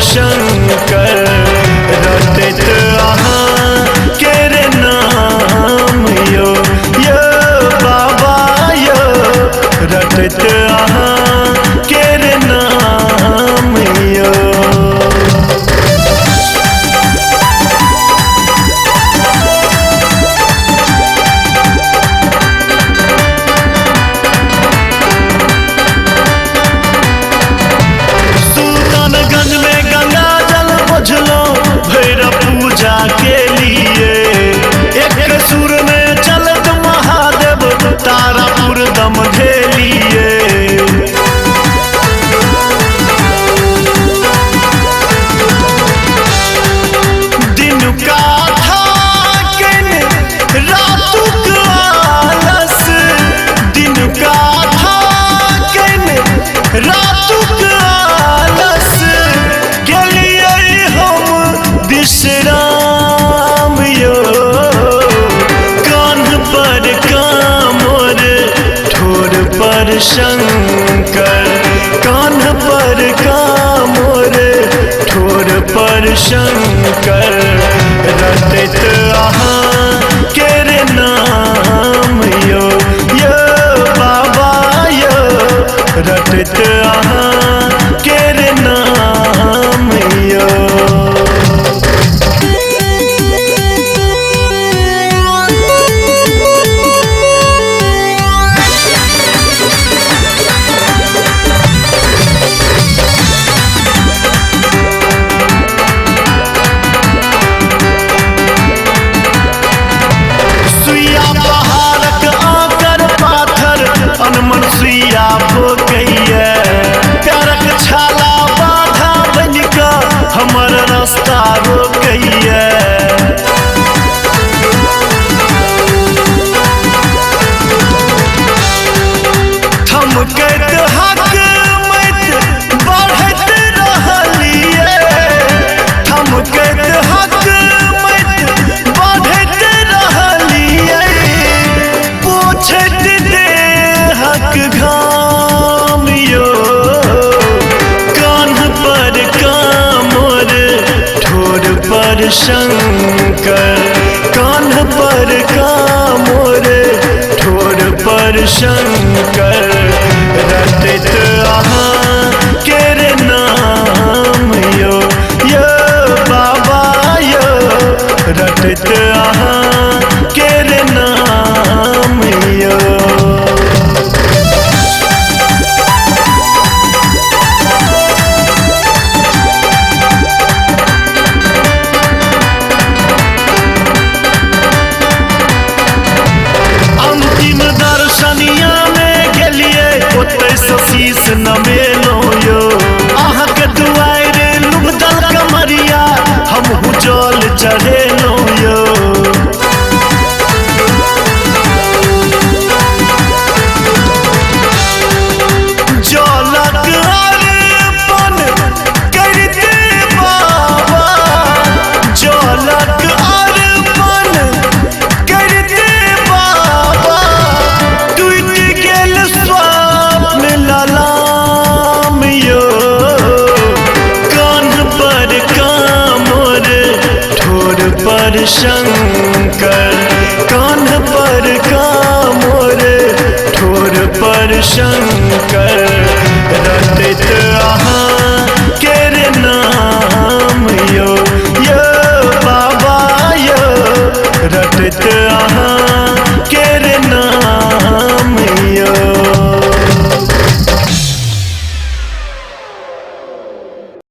शंकर रटत अहाँ केरे नाम यो यो बाबा यो रटत अहाँ केरे नाम यो। शंकर कान्ह पर कामोर ठोर पर शंकर रटत अहाँ केरे नाम यो यो बाबा यो रटत अहाँ केरे नाम यो। मनसुइया भोकैया प्यारक छाला बाधा बनिका हमर रास्ता रोकैया। थमकैत हक मत बढ़ैत रहलिए थमकैत हक मत बढ़ैत रहलिए पूछैत घाम यो कान्ह पर कामोर ठोर पर शंकर कान्ह पर कामोर ठोर पर शंकर रटत अहाँ केरे नाम यो यो बाबा यो रटत अहाँ केरे नाम यो। शीश नमेलो यो अहाँके दुआरे लुभदल कमरिया हमहु जल चढ़ेलो यो। जलक अर्पण करते बाबा जलक अर्पण करते बाबा टूट गेल स्वप्न ललाम यो कान्ह पर कामोर ठोर पर शंकर कान्ह पर कामोर ठोर पर शंकर